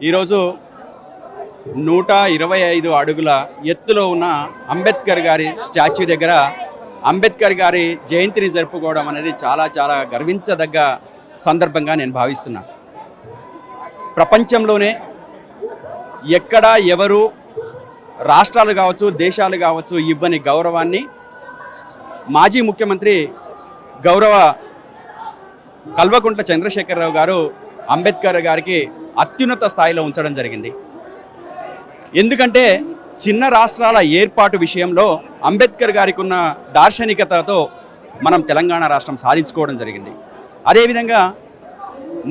ఈరోజు 125 అడుగుల ఎత్తులో ఉన్న అంబేద్కర్ గారి స్టాచ్యూ దగ్గర అంబేద్కర్ గారి జయంతిని జరుపుకోవడం అనేది చాలా చాలా గర్వించదగ్గ సందర్భంగా నేను భావిస్తున్నాను. ప్రపంచంలోనే ఎక్కడ ఎవరు రాష్ట్రాలు కావచ్చు, దేశాలు కావచ్చు ఇవ్వని గౌరవాన్ని మాజీ ముఖ్యమంత్రి గౌరవ కల్వకుంట్ల చంద్రశేఖరరావు గారు అంబేద్కర్ గారికి అత్యున్నత స్థాయిలో ఉంచడం జరిగింది. ఎందుకంటే చిన్న రాష్ట్రాల ఏర్పాటు విషయంలో అంబేద్కర్ గారికి ఉన్న దార్శనికతతో మనం తెలంగాణ రాష్ట్రం సాధించుకోవడం జరిగింది. అదేవిధంగా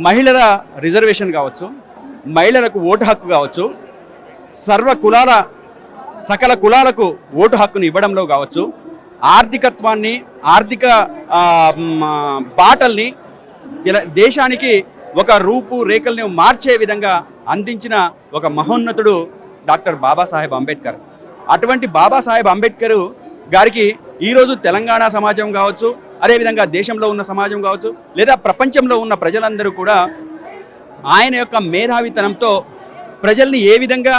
మహిళల రిజర్వేషన్ కావచ్చు, మహిళలకు ఓటు హక్కు కావచ్చు, సకల కులాలకు ఓటు హక్కును ఇవ్వడంలో కావచ్చు, ఆర్థికత్వాన్ని, ఆర్థిక బాటల్ని దేశానికి ఒక రూపు రేఖల్ని మార్చే విధంగా అందించిన ఒక మహోన్నతుడు డాక్టర్ బాబాసాహెబ్ అంబేద్కర్. అటువంటి బాబాసాహెబ్ అంబేద్కర్ గారికి ఈరోజు తెలంగాణ సమాజం కావచ్చు, అదేవిధంగా దేశంలో ఉన్న సమాజం కావచ్చు, లేదా ప్రపంచంలో ఉన్న ప్రజలందరూ కూడా ఆయన యొక్క మేధావితనంతో ప్రజల్ని ఏ విధంగా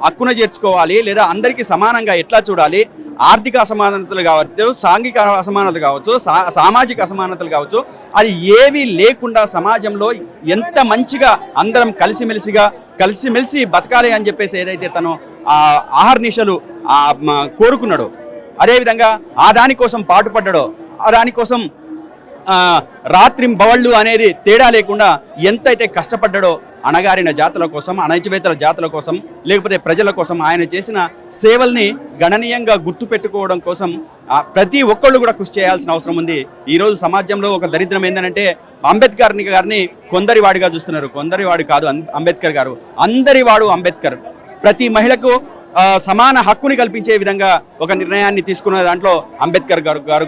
హక్కున చేర్చుకోవాలి, లేదా అందరికీ సమానంగా ఎట్లా చూడాలి, ఆర్థిక అసమానతలు కావచ్చు, సాంఘిక అసమానతలు కావచ్చు, సామాజిక అసమానతలు కావచ్చు, అది ఏవి లేకుండా సమాజంలో ఎంత మంచిగా అందరం కలిసిమెలిసి బతకాలి అని చెప్పేసి ఏదైతే తను ఆహర్నిశలు కోరుకున్నాడో, అదేవిధంగా దానికోసం పాటుపడ్డాడో, దానికోసం రాత్రింబవళ్ళు అనేది తేడా లేకుండా ఎంతైతే కష్టపడ్డాడో అణగారిన జాతుల కోసం, అణచివేతల జాతుల కోసం, లేకపోతే ప్రజల కోసం ఆయన చేసిన సేవల్ని గణనీయంగా గుర్తుపెట్టుకోవడం కోసం ప్రతి ఒక్కళ్ళు కూడా కృషి చేయాల్సిన అవసరం ఉంది. ఈరోజు సమాజంలో ఒక దరిద్రం ఏంటంటే అంబేద్కర్ గారిని కొందరి వాడిగా చూస్తున్నారు. కొందరి వాడు కాదు అంబేద్కర్ గారు, అందరి వాడు అంబేద్కర్. ప్రతి మహిళకు సమాన హక్కుని కల్పించే విధంగా ఒక నిర్ణయాన్ని తీసుకున్న దాంట్లో అంబేద్కర్ గారు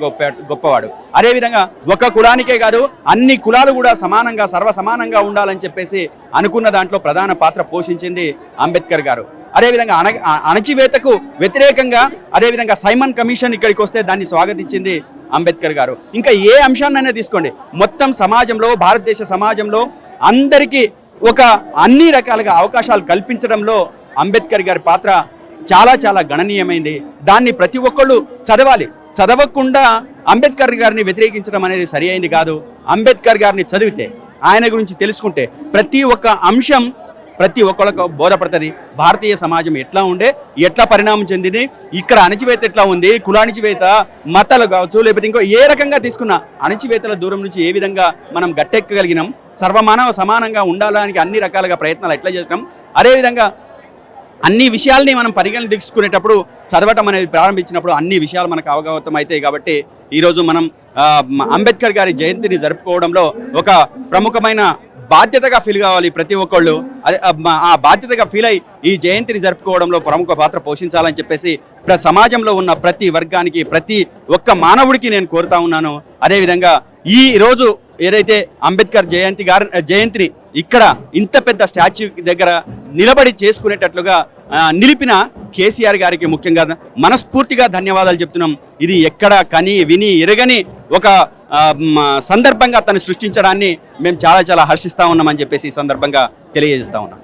గొప్పవాడు. అదేవిధంగా ఒక కులానికే కాదు, అన్ని కులాలు కూడా సమానంగా సర్వసమానంగా ఉండాలని చెప్పేసి అనుకున్న దాంట్లో ప్రధాన పాత్ర పోషించింది అంబేద్కర్ గారు. అదేవిధంగా అణచివేతకు వ్యతిరేకంగా, అదేవిధంగా సైమన్ కమిషన్ ఇక్కడికి వస్తే దాన్ని స్వాగతించింది అంబేద్కర్ గారు. ఇంకా ఏ అంశాన్నైనా తీసుకోండి, మొత్తం సమాజంలో, భారతదేశ సమాజంలో అందరికీ అన్ని రకాలుగా అవకాశాలు కల్పించడంలో అంబేద్కర్ గారి పాత్ర చాలా చాలా గణనీయమైంది. దాన్ని ప్రతి ఒక్కళ్ళు చదవాలి. చదవకుండా అంబేద్కర్ గారిని వ్యతిరేకించడం అనేది సరి అయింది కాదు. అంబేద్కర్ గారిని చదివితే, ఆయన గురించి తెలుసుకుంటే ప్రతి ఒక్క అంశం ప్రతి ఒక్కళ్ళకు బోధపడుతుంది. భారతీయ సమాజం ఎట్లా ఉండే, ఎట్లా పరిణామం చెందింది, ఇక్కడ అణచివేత ఎట్లా ఉంది, కులాణిచివేత, మతాలు కావచ్చు, లేకపోతే ఇంకో ఏ రకంగా తీసుకున్న అణచివేతల దూరం నుంచి ఏ విధంగా మనం గట్టెక్కగలిగినాం, సర్వమానవ సమానంగా ఉండాలని అన్ని రకాలుగా ప్రయత్నాలు ఎట్లా చేసినాం, అదేవిధంగా అన్ని విషయాల్ని మనం పరిగణన తీసుకునేటప్పుడు చదవటం అనేది ప్రారంభించినప్పుడు అన్ని విషయాలు మనకు అవగతం అవుతాయి. కాబట్టి ఈరోజు మనం అంబేద్కర్ గారి జయంతిని జరుపుకోవడంలో ఒక ప్రముఖమైన బాధ్యతగా ఫీల్ కావాలి ప్రతి ఒక్కళ్ళు. ఆ బాధ్యతగా ఫీల్ అయ్యి ఈ జయంతిని జరుపుకోవడంలో ప్రముఖ పాత్ర పోషించాలని చెప్పేసి సమాజంలో ఉన్న ప్రతి వర్గానికి, ప్రతి ఒక్క మానవుడికి నేను కోరుతా ఉన్నాను. అదేవిధంగా ఈ రోజు ఏదైతే అంబేద్కర్ జయంతిని ఇక్కడ ఇంత పెద్ద స్టాచ్యూ దగ్గర నిలబడి చేసుకునేటట్లుగా నిలిపిన కేసీఆర్ గారికి ముఖ్యంగా మనస్ఫూర్తిగా ధన్యవాదాలు చెప్తున్నాం. ఇది ఎక్కడ కని విని ఎరగని ఒక సందర్భంగా తను సృష్టించడాన్ని మేము చాలా చాలా హర్షిస్తూ ఉన్నామని చెప్పేసి ఈ సందర్భంగా తెలియజేస్తా ఉన్నాం.